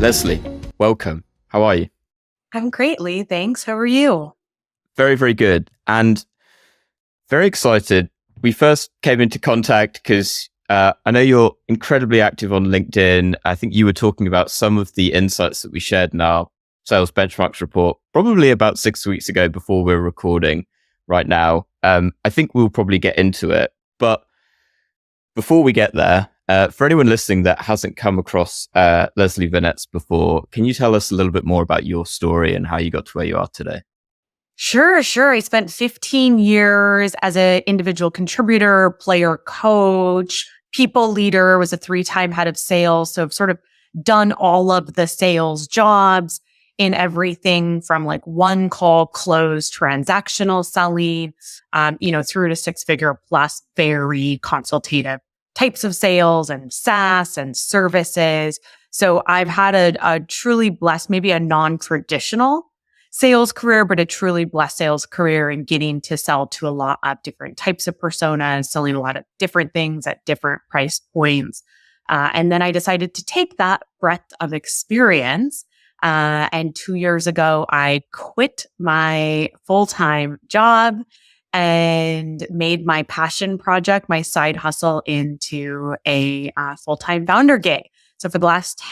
Leslie, welcome. How are you? I'm great, Lee. Thanks. How are you? Very, very good. And very excited. We first came into contact because I know you're incredibly active on LinkedIn. I think you were talking about some of the insights that we shared in our sales benchmarks report, probably about 6 weeks ago before we're recording right now. I think we'll probably get into it. But before we get there, for anyone listening that hasn't come across Leslie Venetz before, can you tell us a little bit more about your story and how you got to where you are today? Sure. I spent 15 years as an individual contributor, player coach, people leader, was a 3-time head of sales. So I've sort of done all of the sales jobs in everything from like one call close transactional selling, through to 6-figure plus very consultative types of sales and SaaS and services. So I've had a truly blessed, maybe a non-traditional sales career, but a truly blessed sales career in getting to sell to a lot of different types of personas, selling a lot of different things at different price points. And then I decided to take that breadth of experience. And 2 years ago, I quit my full-time job and made my passion project, my side hustle, into a full-time founder gig. So for the last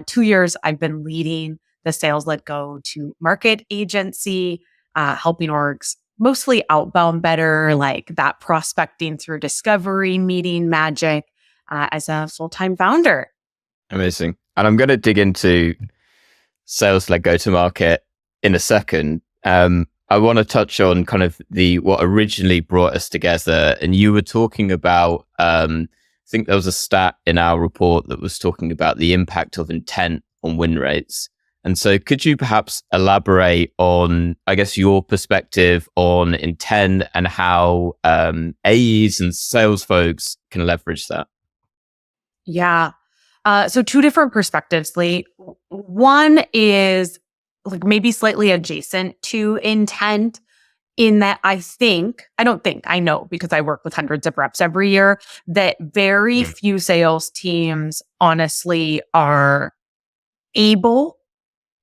2 years, I've been leading the sales-led go-to-market agency, helping orgs mostly outbound better, like that prospecting through discovery, meeting magic, as a full-time founder. Amazing. And I'm going to dig into sales-led go-to-market in a second. I want to touch on kind of what originally brought us together. And you were talking about, I think there was a stat in our report that was talking about the impact of intent on win rates. And so could you perhaps elaborate on, I guess, your perspective on intent and how AEs and sales folks can leverage that? Yeah. So 2 different perspectives, Lee. One is like maybe slightly adjacent to intent in that I know because I work with hundreds of reps every year, that very few sales teams honestly are able,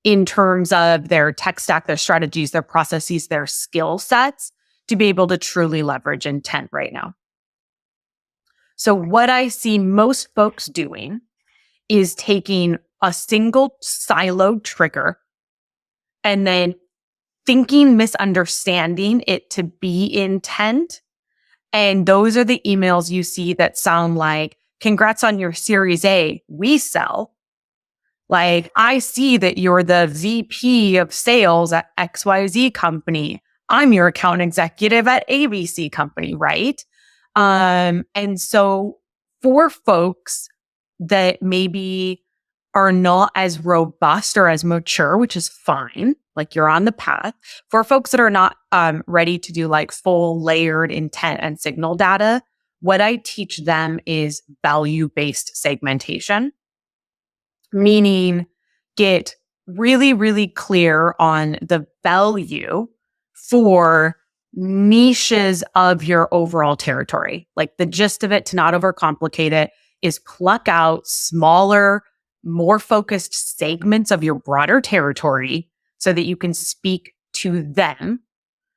in terms of their tech stack, their strategies, their processes, their skill sets, to be able to truly leverage intent right now. So what I see most folks doing is taking a single siloed trigger and then misunderstanding it to be intent. And those are the emails you see that sound like, congrats on your Series A, we sell. Like, I see that you're the VP of sales at XYZ company. I'm your account executive at ABC company, right? And so for folks that maybe are not as robust or as mature, which is fine, like you're on the path. For folks that are not ready to do like full layered intent and signal data, what I teach them is value-based segmentation, meaning get really, really clear on the value for niches of your overall territory. Like the gist of it, to not overcomplicate it, is pluck out smaller, more focused segments of your broader territory so that you can speak to them.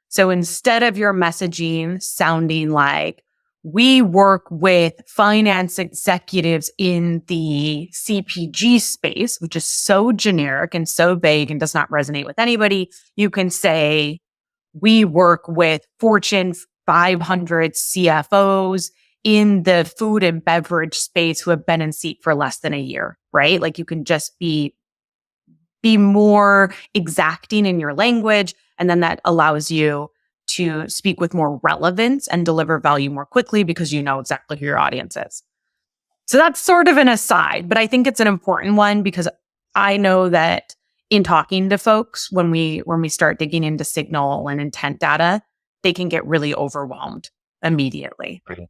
So instead of your messaging sounding like, we work with finance executives in the CPG space, which is so generic and so vague and does not resonate with anybody, you can say, we work with Fortune 500 CFOs in the food and beverage space who have been in seat for less than a year, right? Like you can just be more exacting in your language. And then that allows you to speak with more relevance and deliver value more quickly because you know exactly who your audience is. So that's sort of an aside, but I think it's an important one because I know that in talking to folks, when we start digging into signal and intent data, they can get really overwhelmed immediately. Okay.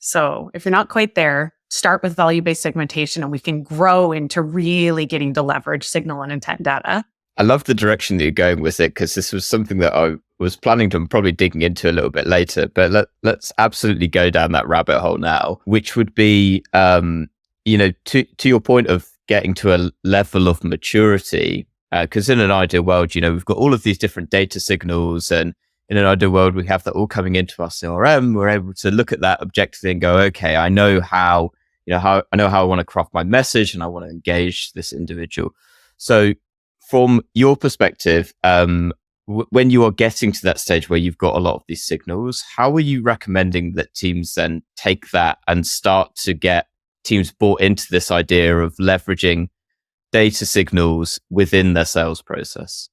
So if you're not quite there, start with value-based segmentation and we can grow into really getting to leverage signal and intent data. I love the direction that you're going with it because this was something that I was planning to and probably digging into a little bit later, but let's absolutely go down that rabbit hole now, which would be, to your point of getting to a level of maturity? Because in an ideal world, we've got all of these different data signals, and in an ideal world, we have that all coming into our CRM. We're able to look at that objectively and go, okay, I know how I want to craft my message and I want to engage this individual. So from your perspective, when you are getting to that stage where you've got a lot of these signals, how are you recommending that teams then take that and start to get teams bought into this idea of leveraging data signals within their sales process?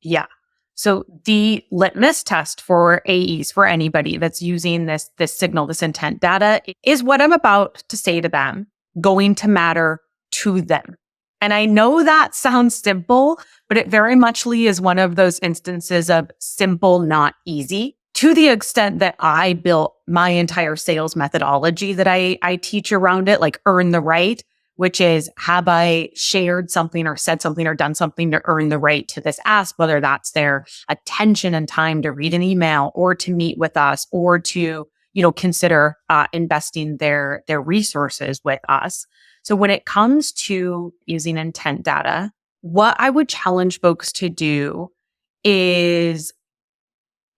Yeah. So the litmus test for AEs, for anybody that's using this signal, this intent data, is what I'm about to say to them going to matter to them. And I know that sounds simple, but it very muchly is one of those instances of simple, not easy, to the extent that I built my entire sales methodology that I teach around it, like earn the right, which is, have I shared something or said something or done something to earn the right to this ask, whether that's their attention and time to read an email or to meet with us or to, consider investing their resources with us. So when it comes to using intent data, what I would challenge folks to do is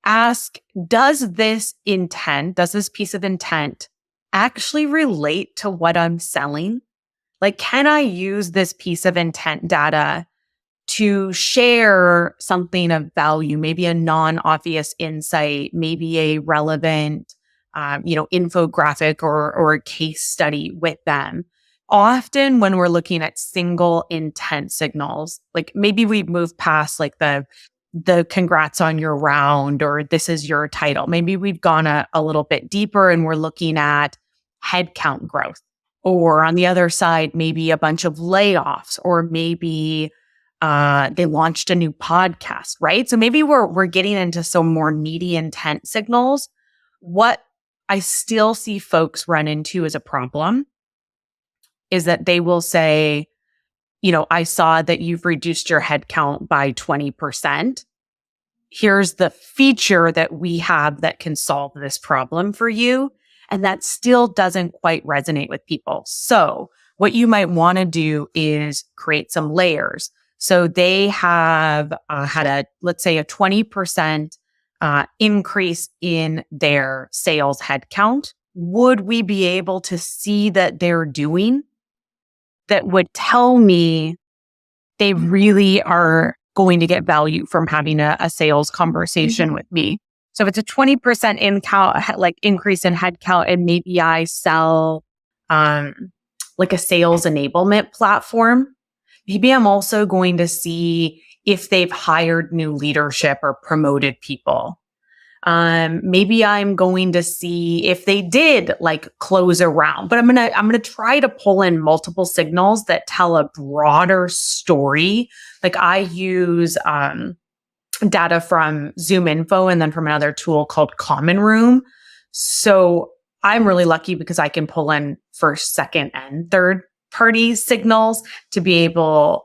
ask, does this piece of intent actually relate to what I'm selling? Like, can I use this piece of intent data to share something of value, maybe a non-obvious insight, maybe a relevant, infographic or a case study with them? Often when we're looking at single intent signals, like maybe we've moved past like the congrats on your round or this is your title. Maybe we've gone a little bit deeper and we're looking at headcount growth. Or on the other side, maybe a bunch of layoffs, or maybe they launched a new podcast, right? So maybe we're getting into some more meaty intent signals. What I still see folks run into as a problem is that they will say, I saw that you've reduced your headcount by 20%. Here's the feature that we have that can solve this problem for you. And that still doesn't quite resonate with people. So what you might want to do is create some layers. So they have had let's say a 20% increase in their sales headcount. Would we be able to see that they're doing that would tell me they really are going to get value from having a sales conversation with me? So if it's a 20% increase in headcount, and maybe I sell like a sales enablement platform, maybe I'm also going to see if they've hired new leadership or promoted people. Maybe I'm going to see if they did like close a round, but I'm going to try to pull in multiple signals that tell a broader story. Like I use data from Zoom Info and then from another tool called Common Room. So I'm really lucky because I can pull in first, second, and third party signals to be able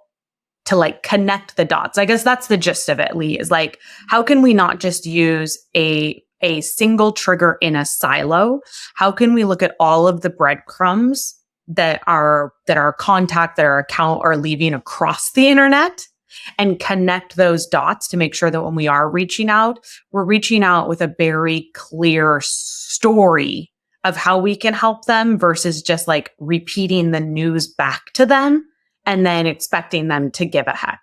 to like connect the dots. I guess that's the gist of it, Lee, is like, how can we not just use a single trigger in a silo? How can we look at all of the breadcrumbs that our contact, that our account are leaving across the internet, and connect those dots to make sure that when we are reaching out, we're reaching out with a very clear story of how we can help them versus just like repeating the news back to them and then expecting them to give a heck.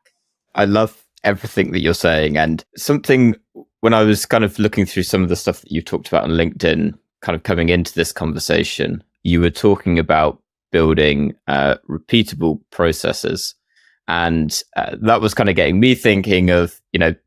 I love everything that you're saying. And something, when I was kind of looking through some of the stuff that you talked about on LinkedIn, kind of coming into this conversation, you were talking about building repeatable processes. And that was kind of getting me thinking of,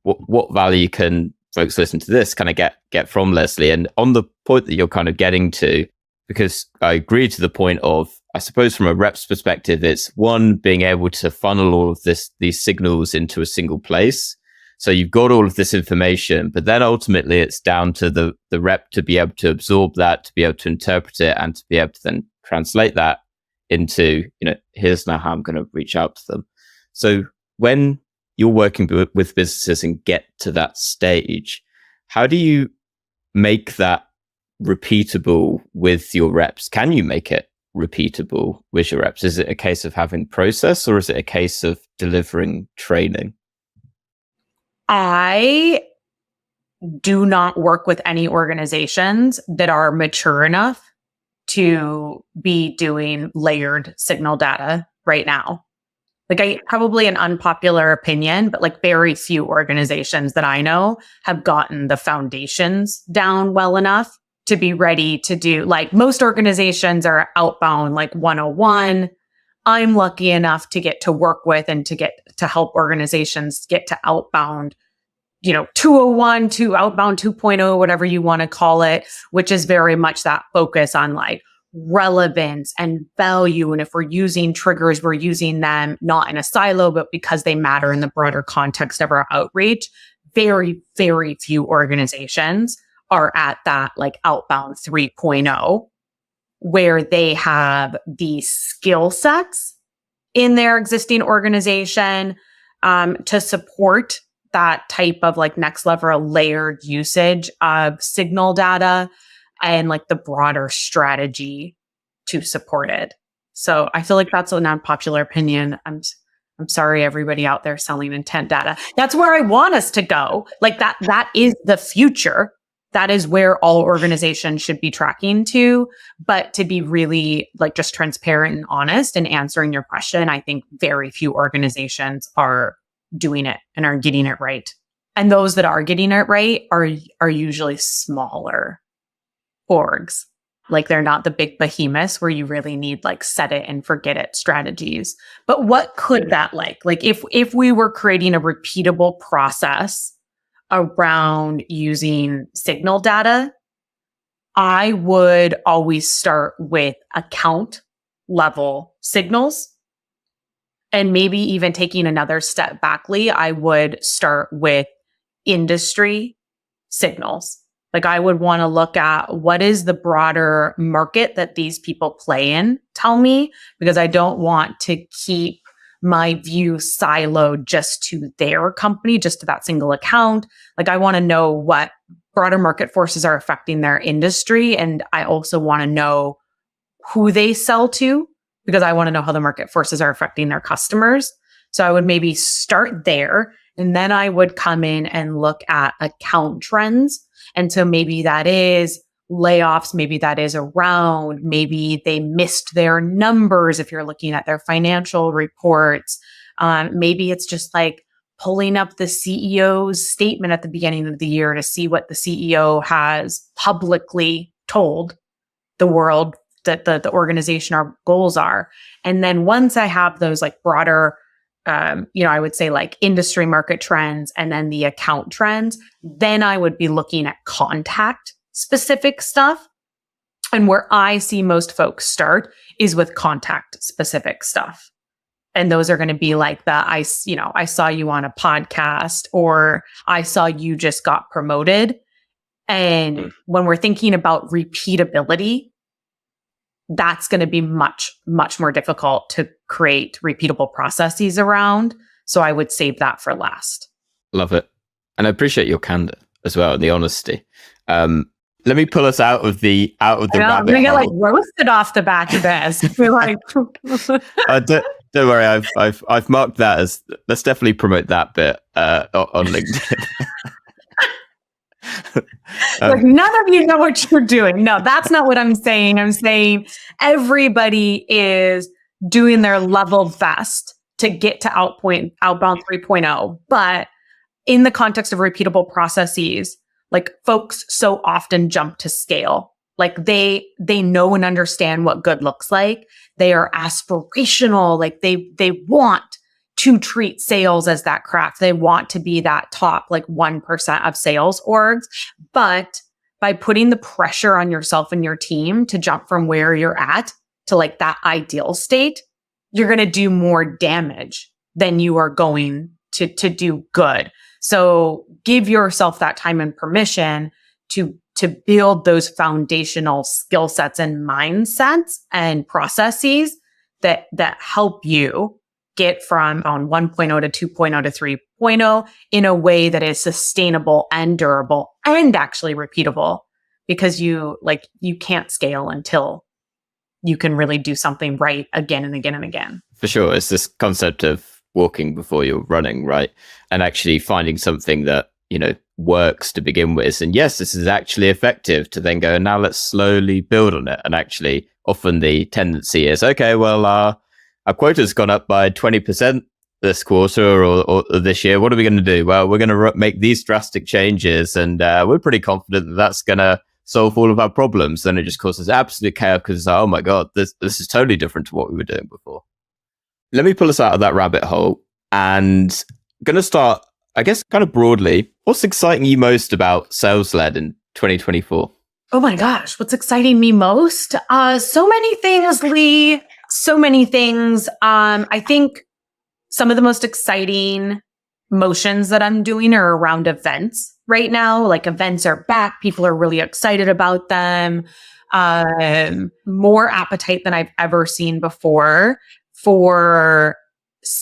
what value can folks listen to this kind of get from Leslie? And on the point that you're kind of getting to, because I agree to the point of, I suppose from a rep's perspective, it's one, being able to funnel all of these signals into a single place. So you've got all of this information, but then ultimately it's down to the rep to be able to absorb that, to be able to interpret it, and to be able to then translate that into, here's now how I'm going to reach out to them. So when you're working with businesses and get to that stage, how do you make that repeatable with your reps? Can you make it repeatable with your reps? Is it a case of having process, or is it a case of delivering training? I do not work with any organizations that are mature enough to be doing layered signal data right now. Like, probably an unpopular opinion, but like very few organizations that I know have gotten the foundations down well enough to be ready to do, like, most organizations are outbound, like 101. I'm lucky enough to get to work with and to get to help organizations get to outbound, 201 to outbound 2.0, whatever you want to call it, which is very much that focus on like relevance and value. And if we're using triggers, we're using them not in a silo, but because they matter in the broader context of our outreach. Very, very few organizations are at that like outbound 3.0, where they have the skill sets in their existing organization to support that type of like next level layered usage of signal data and like the broader strategy to support it. So I feel like that's an unpopular opinion. I'm sorry, everybody out there selling intent data. That's where I want us to go. Like that is the future. That is where all organizations should be tracking to. But to be really like just transparent and honest and answering your question, I think very few organizations are doing it and are getting it right. And those that are getting it right are usually smaller orgs. Like, they're not the big behemoths where you really need like set it and forget it strategies. But what could that like if we were creating a repeatable process around using signal data, I would always start with account level signals. And maybe even taking another step back, Lee, I would start with industry signals. Like, I would want to look at what is the broader market that these people play in, tell me, because I don't want to keep my view siloed just to their company, just to that single account. Like, I want to know what broader market forces are affecting their industry. And I also want to know who they sell to, because I want to know how the market forces are affecting their customers. So I would maybe start there, and then I would come in and look at account trends. And so maybe that is layoffs, maybe that is around, maybe they missed their numbers if you're looking at their financial reports. Maybe it's just like pulling up the CEO's statement at the beginning of the year to see what the CEO has publicly told the world that the organization, our goals are. And then once I have those like broader, I would say like industry market trends and then the account trends, then I would be looking at contact specific stuff. And where I see most folks start is with contact specific stuff. And those are going to be like I saw you on a podcast, or I saw you just got promoted. And when we're thinking about repeatability, that's going to be much, much more difficult to create repeatable processes around. So I would save that for last. Love it. And I appreciate your candor as well, and the honesty. Let me pull us out of the rabbit hole. I'm going to get like roasted off the back of this. We're like, don't worry. I've marked that as, let's definitely promote that bit on LinkedIn. Like, none of you know what you're doing. No, that's not what I'm saying. I'm saying everybody is doing their level best to get to outbound 3.0. But in the context of repeatable processes, like, folks so often jump to scale. Like, they know and understand what good looks like. They are aspirational. Like, they want to treat sales as that craft. They want to be that top like 1% of sales orgs. But by putting the pressure on yourself and your team to jump from where you're at to like that ideal state, you're going to do more damage than you are going to do good. So give yourself that time and permission to build those foundational skill sets and mindsets and processes that help you get from on 1.0 to 2.0 to 3.0 in a way that is sustainable and durable and actually repeatable, because you can't scale until you can really do something right again and again and again. For sure. It's this concept of walking before you're running, right? And actually finding something that, works to begin with. And yes, this is actually effective, to then go, now let's slowly build on it. And actually, often the tendency is, okay, well, our quota's gone up by 20% this quarter or this year. What are we going to do? Well, we're going to make these drastic changes, and we're pretty confident that that's going to solve all of our problems. Then it just causes absolute chaos because, oh my God, this is totally different to what we were doing before. Let me pull us out of that rabbit hole, and I'm going to start, I guess, kind of broadly. What's exciting you most about sales-led in 2024? Oh my gosh, what's exciting me most? So many things, Lee. So many things. I think some of the most exciting motions that I'm doing are around events right now. Like, events are back. People are really excited about them. More appetite than I've ever seen before for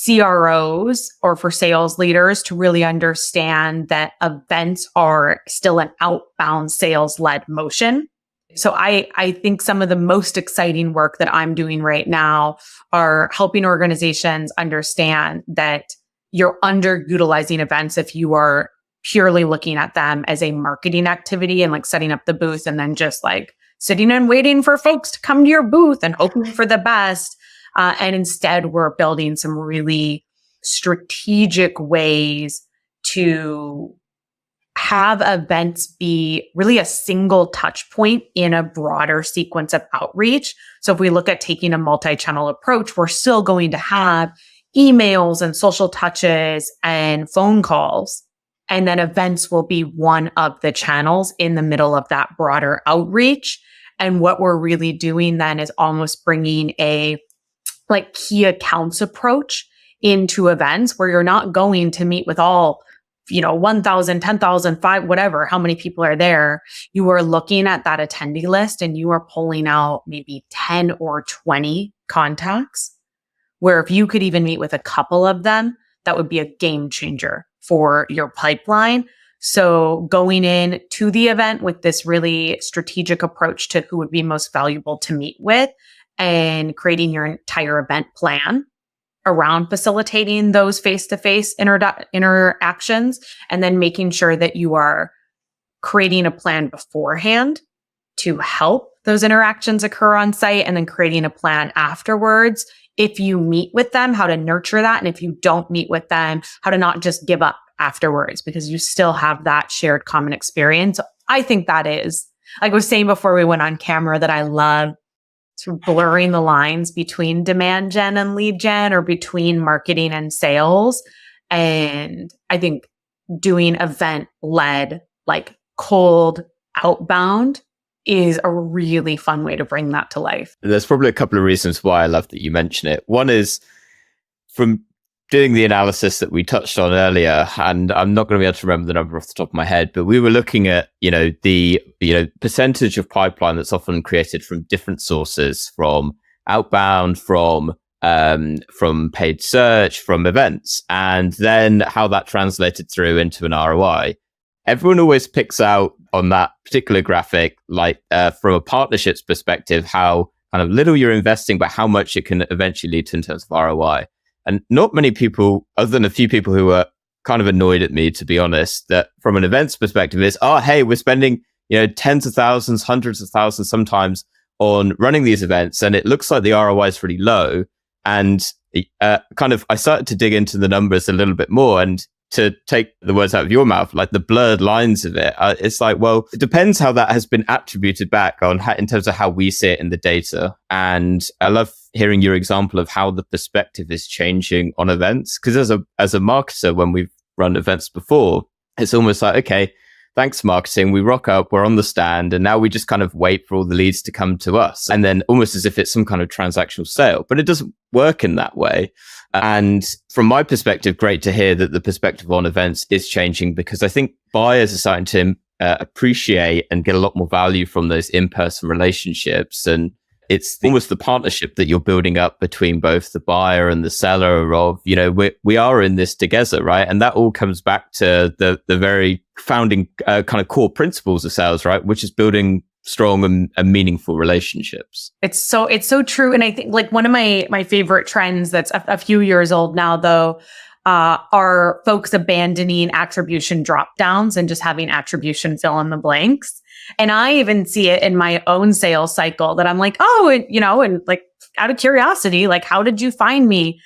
CROs or for sales leaders to really understand that events are still an outbound sales-led motion. So I think some of the most exciting work that I'm doing right now are helping organizations understand that you're underutilizing events if you are purely looking at them as a marketing activity and like setting up the booth and then just like sitting and waiting for folks to come to your booth and hoping for the best. And instead, we're building some really strategic ways to have events be really a single touch point in a broader sequence of outreach. So if we look at taking a multi-channel approach, we're still going to have emails and social touches and phone calls. And then events will be one of the channels in the middle of that broader outreach. And what we're really doing then is almost bringing a key accounts approach into events where you're not going to meet with all, 1,000, 10,000, 5, whatever, how many people are there. You are looking at that attendee list and you are pulling out maybe 10 or 20 contacts, where if you could even meet with a couple of them, that would be a game changer for your pipeline. So going in to the event with this really strategic approach to who would be most valuable to meet with, and creating your entire event plan around facilitating those face-to-face interactions, and then making sure that you are creating a plan beforehand to help those interactions occur on site, and then creating a plan afterwards. If you meet with them, how to nurture that. And if you don't meet with them, how to not just give up afterwards because you still have that shared common experience. I think that is, like I was saying before we went on camera, that I love sort of blurring the lines between demand gen and lead gen, or between marketing and sales. And I think doing event-led, like cold outbound, is a really fun way to bring that to life. There's probably a couple of reasons why I love that you mention it. One is from doing the analysis that we touched on earlier, and I'm not going to be able to remember the number off the top of my head, but we were looking at, the percentage of pipeline that's often created from different sources, from outbound, from paid search, from events, and then how that translated through into an ROI. Everyone always picks out on that particular graphic, from a partnerships perspective, how kind of little you're investing, but how much it can eventually lead to in terms of ROI. And not many people, other than a few people who were kind of annoyed at me, to be honest, that from an events perspective is, hey, we're spending, tens of thousands, hundreds of thousands sometimes on running these events, and it looks like the ROI is really low. And I started to dig into the numbers a little bit more, and to take the words out of your mouth, like the blurred lines of it, it's like, well, it depends how that has been attributed back on in terms of how we see it in the data. And I love hearing your example of how the perspective is changing on events. Because as a marketer, when we've run events before, it's almost like, okay, thanks marketing, we rock up, we're on the stand, and now we just kind of wait for all the leads to come to us. And then almost as if it's some kind of transactional sale, but it doesn't work in that way. And from my perspective, great to hear that the perspective on events is changing, because I think buyers are starting to appreciate and get a lot more value from those in-person relationships. And it's almost the partnership that you're building up between both the buyer and the seller of, we are in this together, right? And that all comes back to the very founding kind of core principles of sales, right? Which is building strong and meaningful relationships. It's so true. And I think like one of my favorite trends that's a few years old now, though, are folks abandoning attribution drop downs and just having attribution fill in the blanks. And I even see it in my own sales cycle that I'm like, oh, and like out of curiosity, like, how did you find me?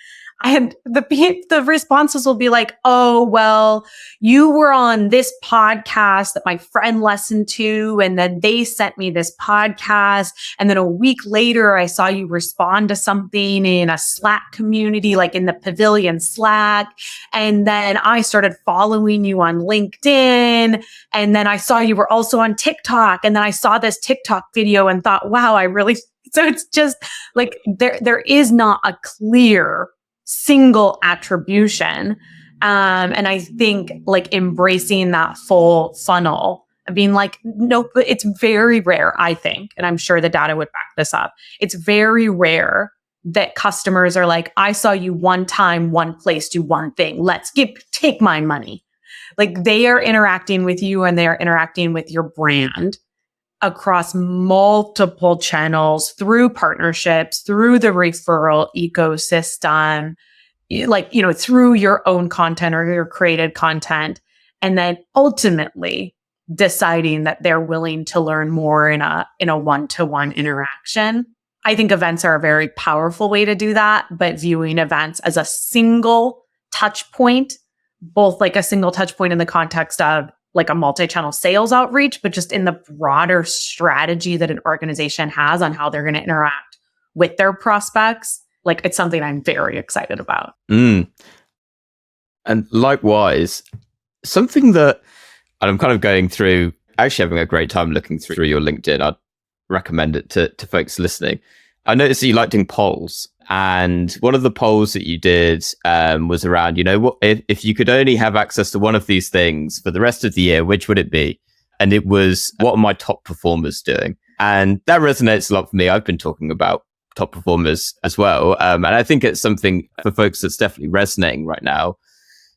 And the responses will be like, oh, well, you were on this podcast that my friend listened to, and then they sent me this podcast. And then a week later, I saw you respond to something in a Slack community, like in the Pavilion Slack. And then I started following you on LinkedIn. And then I saw you were also on TikTok. And then I saw this TikTok video and thought, wow, so it's just like there is not a clear single attribution. And I think like embracing that full funnel and being like, no, but it's very rare, I think, and I'm sure the data would back this up. It's very rare that customers are like, I saw you one time, one place, do one thing. Take my money. Like they are interacting with you and they are interacting with your brand across multiple channels, through partnerships, through the referral ecosystem, through your own content or your created content, and then ultimately deciding that they're willing to learn more in a one-to-one interaction. I think events are a very powerful way to do that, but viewing events as a single touch point, both like a single touch point in the context of like a multi-channel sales outreach, but just in the broader strategy that an organization has on how they're going to interact with their prospects. Like it's something I'm very excited about. And likewise, something that I'm kind of going through, actually having a great time looking through your LinkedIn. I'd recommend it to folks listening. I noticed that you like doing polls. And one of the polls that you did was around, what if you could only have access to one of these things for the rest of the year, which would it be? And it was, what are my top performers doing? And that resonates a lot for me. I've been talking about top performers as well. And I think it's something for folks that's definitely resonating right now.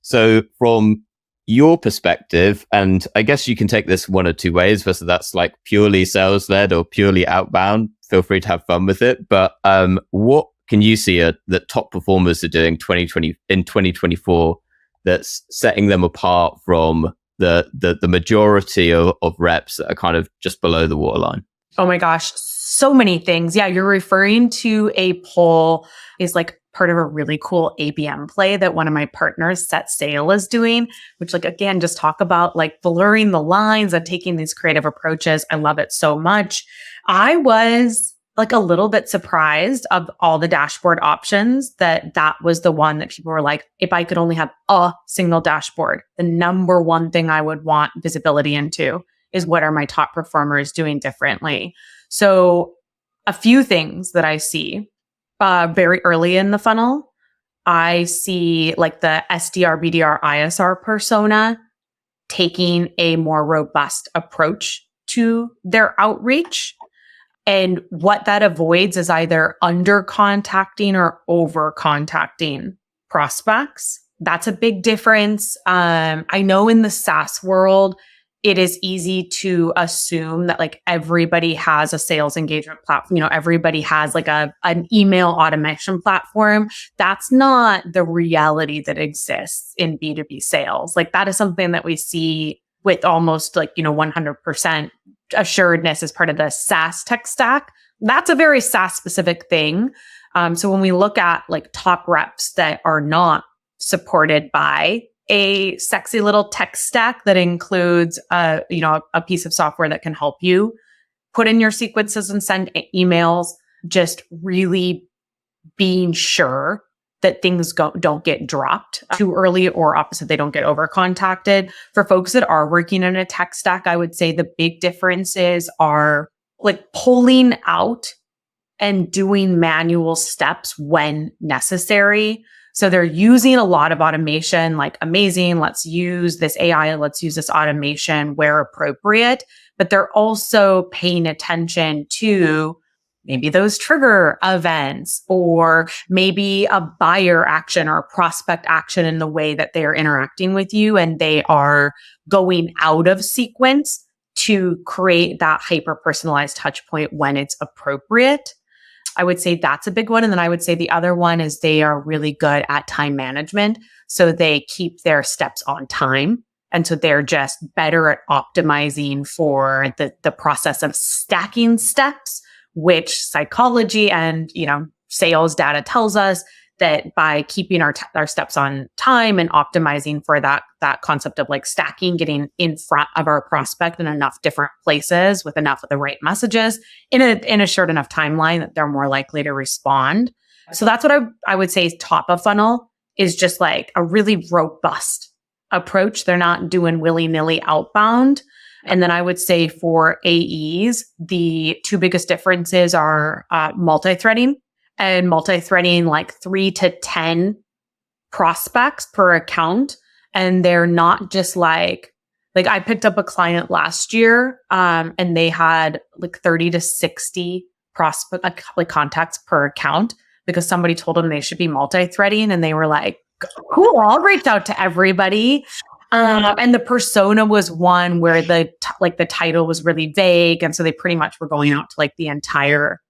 So from your perspective, and I guess you can take this one or two ways, whether that's like purely sales led or purely outbound, feel free to have fun with it. But what can you see that top performers are doing in 2024 that's setting them apart from the majority of reps that are kind of just below the waterline? Oh my gosh, so many things. Yeah, you're referring to a poll is like part of a really cool ABM play that one of my partners, SetSail, is doing, which like, again, just talk about like blurring the lines and taking these creative approaches. I love it so much. I was like a little bit surprised of all the dashboard options that was the one that people were like, if I could only have a single dashboard, the number one thing I would want visibility into is what are my top performers doing differently. So a few things that I see very early in the funnel, I see like the SDR, BDR, ISR persona taking a more robust approach to their outreach. And what that avoids is either under contacting or over contacting prospects. That's a big difference. I know in the SaaS world, it is easy to assume that like everybody has a sales engagement platform. Everybody has like an email automation platform. That's not the reality that exists in B2B sales. Like that is something that we see with almost like, 100% assuredness as part of the SaaS tech stack. That's a very SaaS specific thing. So when we look at like top reps that are not supported by a sexy little tech stack that includes, a piece of software that can help you put in your sequences and send emails, just really being sure that things don't get dropped too early, or opposite, they don't get over contacted. For folks that are working in a tech stack, I would say the big differences are like pulling out and doing manual steps when necessary. So they're using a lot of automation, like amazing, let's use this AI, let's use this automation where appropriate, but they're also paying attention to maybe those trigger events, or maybe a buyer action or a prospect action in the way that they are interacting with you, and they are going out of sequence to create that hyper-personalized touch point when it's appropriate. I would say that's a big one. And then I would say the other one is they are really good at time management. So they keep their steps on time. And so they're just better at optimizing for the process of stacking steps, which psychology and, sales data tells us that by keeping our steps on time and optimizing for that concept of like stacking, getting in front of our prospect in enough different places with enough of the right messages in a short enough timeline that they're more likely to respond. So that's what I would say is top of funnel is just like a really robust approach. They're not doing willy-nilly outbound. And then I would say for AEs, the two biggest differences are multi-threading and multi-threading like 3 to 10 prospects per account. And they're not just like I picked up a client last year and they had like 30 to 60 contacts per account because somebody told them they should be multi-threading. And they were like, cool, I'll reach out to everybody. And the persona was one where the title was really vague. And so they pretty much were going out to like the entire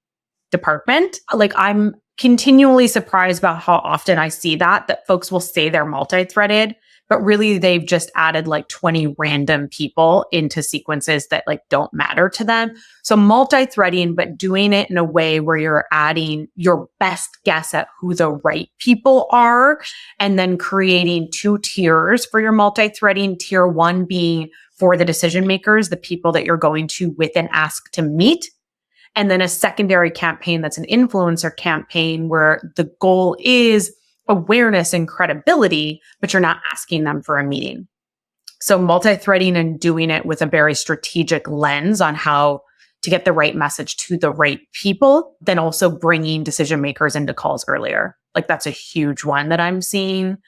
department. Like I'm continually surprised about how often I see that folks will say they're multi-threaded, but really they've just added like 20 random people into sequences that like don't matter to them. So multi-threading, but doing it in a way where you're adding your best guess at who the right people are, and then creating 2 tiers for your multi-threading. Tier 1 being for the decision makers, the people that you're going to with an ask to meet. And then a secondary campaign that's an influencer campaign where the goal is awareness and credibility, but you're not asking them for a meeting. So multi-threading and doing it with a very strategic lens on how to get the right message to the right people, then also bringing decision makers into calls earlier. Like that's a huge one that I'm seeing.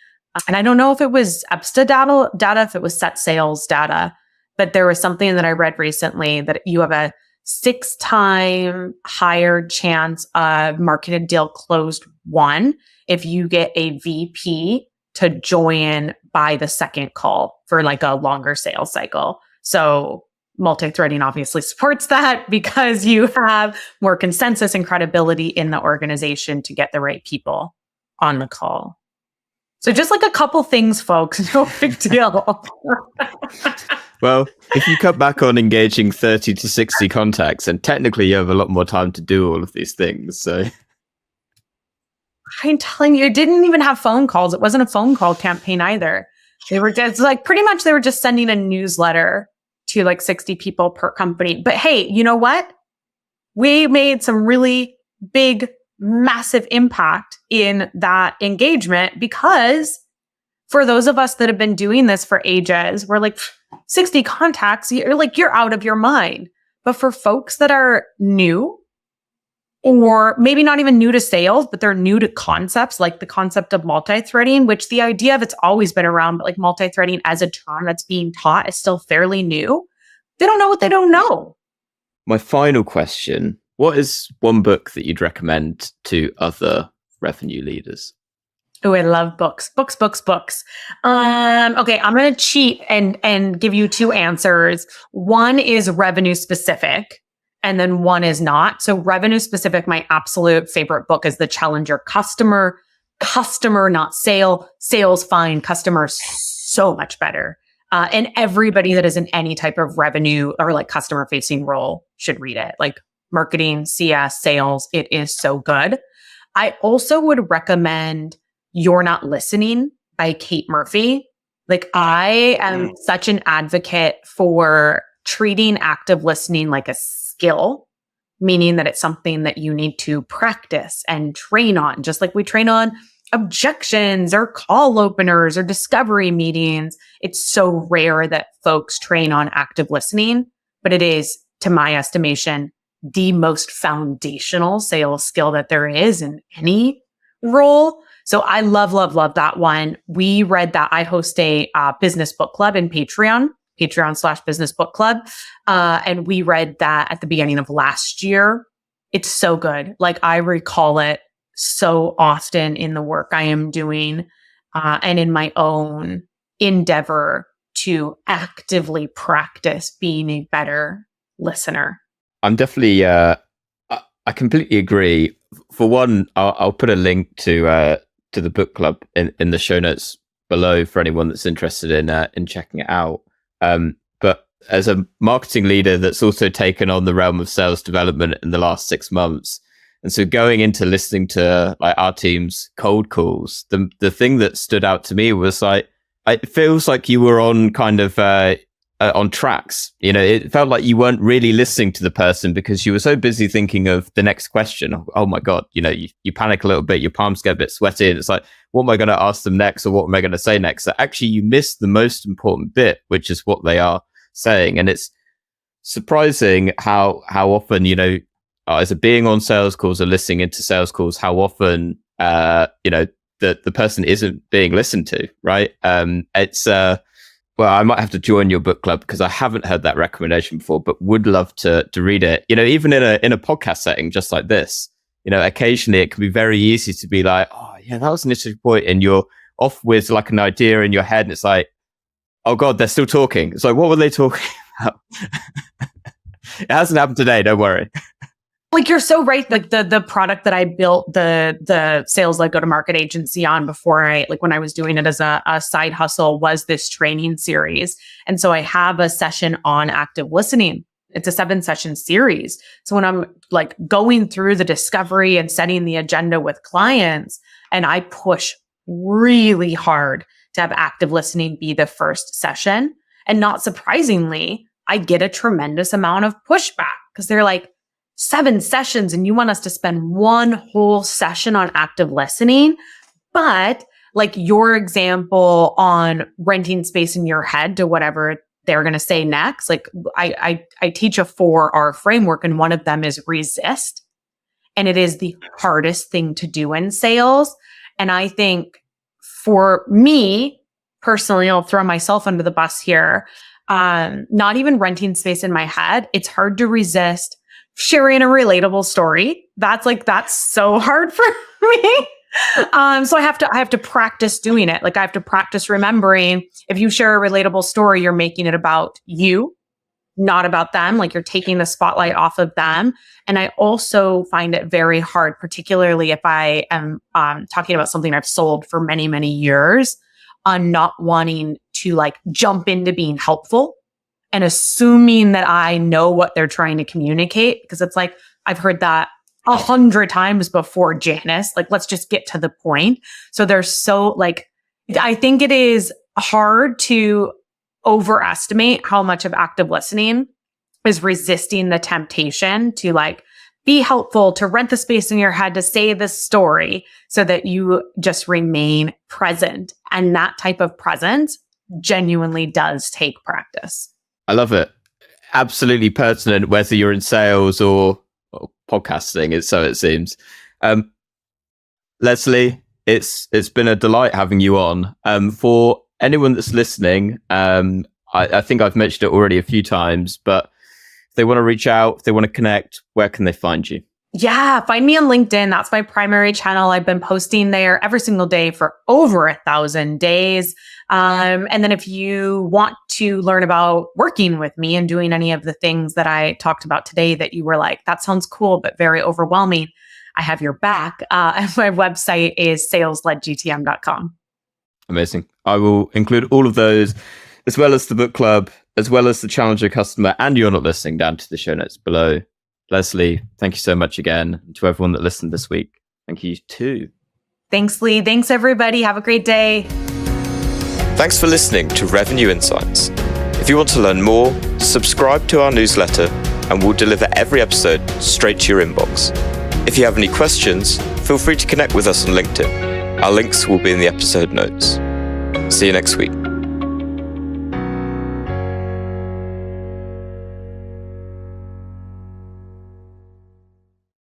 And I don't know if it was EBSTA data, if it was SetSail data, but there was something that I read recently that you have a 6-time higher chance of marketed deal closed won if you get a VP to join by the second call for like a longer sales cycle. So multi-threading obviously supports that because you have more consensus and credibility in the organization to get the right people on the call. So just like a couple things, folks, no big deal. Well, if you cut back on engaging 30 to 60 contacts, and technically you have a lot more time to do all of these things. So I'm telling you, it didn't even have phone calls. It wasn't a phone call campaign either. They were just like, pretty much they were just sending a newsletter to like 60 people per company. But hey, you know what? We made some really big, massive impact in that engagement because for those of us that have been doing this for ages, we're like 60 contacts, you're out of your mind. But for folks that are new, or maybe not even new to sales, but they're new to concepts like the concept of multi-threading, which the idea of it's always been around, but like multi-threading as a term that's being taught is still fairly new. They don't know what they don't know. My final question, what is one book that you'd recommend to other revenue leaders? Oh, I love books. Okay, I'm going to cheat and give you 2 answers. One is revenue specific, and then one is not. So revenue specific, my absolute favorite book is The Challenger Customer. Customer, not sale. Sales fine. Customer, so much better. And everybody that is in any type of revenue or like customer facing role should read it. Like marketing, CS, sales, it is so good. I also would recommend You're Not Listening by Kate Murphy. Like I am such an advocate for treating active listening like a skill, meaning that it's something that you need to practice and train on, just like we train on objections or call openers or discovery meetings. It's so rare that folks train on active listening, but it is, to my estimation, the most foundational sales skill that there is in any role. So I love that one. We read that. I host a business book club in Patreon/business book club. And we read that at the beginning of last year. It's so good. Like I recall it so often in the work I am doing and in my own endeavor to actively practice being a better listener. I'm definitely, I completely agree. For one, I'll put a link to the book club in the show notes below for anyone that's interested in checking it out. But as a marketing leader that's also taken on the realm of sales development in the last 6 months, and so going into listening to like our team's cold calls, the thing that stood out to me was like, it feels like you were on kind of on tracks. You know, it felt like you weren't really listening to the person because you were so busy thinking of the next question. Oh my God, you know, you panic a little bit, your palms get a bit sweaty, and it's like, what am I going to ask them next, or what am I going to say next? So actually, you missed the most important bit, which is what they are saying. And it's surprising how often, you know, as a being on sales calls or listening into sales calls, how often you know, the person isn't being listened to, right? It's well, I might have to join your book club because I haven't heard that recommendation before, but would love to read it. You know, even in a podcast setting just like this, you know, occasionally it can be very easy to be like, oh yeah, that was an interesting point, and you're off with like an idea in your head, and it's like, oh God, they're still talking. It's like, what were they talking about? It hasn't happened today, don't worry. Like, you're so right. Like the product that I built the sales-led go-to-market agency on before when I was doing it as a side hustle was this training series. And so I have a session on active listening. It's a 7-session series. So when I'm like going through the discovery and setting the agenda with clients, and I push really hard to have active listening be the first session. And not surprisingly, I get a tremendous amount of pushback because they're like, 7 sessions and you want us to spend one whole session on active listening. But like your example on renting space in your head to whatever they're going to say next, like I teach a 4R framework, and one of them is resist. And it is the hardest thing to do in sales. And I think for me personally, I'll throw myself under the bus here. Not even renting space in my head. It's hard to resist sharing a relatable story. That's so hard for me. So I have to practice doing it. Like I have to practice remembering if you share a relatable story, you're making it about you, not about them. Like you're taking the spotlight off of them. And I also find it very hard, particularly if I am talking about something I've sold for many, many years, on not wanting to like jump into being helpful and assuming that I know what they're trying to communicate, because it's like, I've heard that 100 times before, Janice. Like, let's just get to the point. So there's so like, I think it is hard to overestimate how much of active listening is resisting the temptation to like be helpful, to rent the space in your head, to say this story so that you just remain present. And that type of presence genuinely does take practice. I love it. Absolutely pertinent, whether you're in sales or podcasting, so it seems. Leslie, it's been a delight having you on. For anyone that's listening, I think I've mentioned it already a few times, but if they want to reach out, if they want to connect, where can they find you? Yeah, find me on LinkedIn. That's my primary channel. I've been posting there every single day for over 1,000 days. And then if you want to learn about working with me and doing any of the things that I talked about today that you were like, that sounds cool, but very overwhelming, I have your back. And my website is salesledgtm.com. Amazing. I will include all of those, as well as the book club, as well as the Challenger Customer and You're Not Listening, down to the show notes below. Leslie, thank you so much again. And to everyone that listened this week, thank you too. Thanks, Lee. Thanks, everybody. Have a great day. Thanks for listening to Revenue Insights. If you want to learn more, subscribe to our newsletter and we'll deliver every episode straight to your inbox. If you have any questions, feel free to connect with us on LinkedIn. Our links will be in the episode notes. See you next week.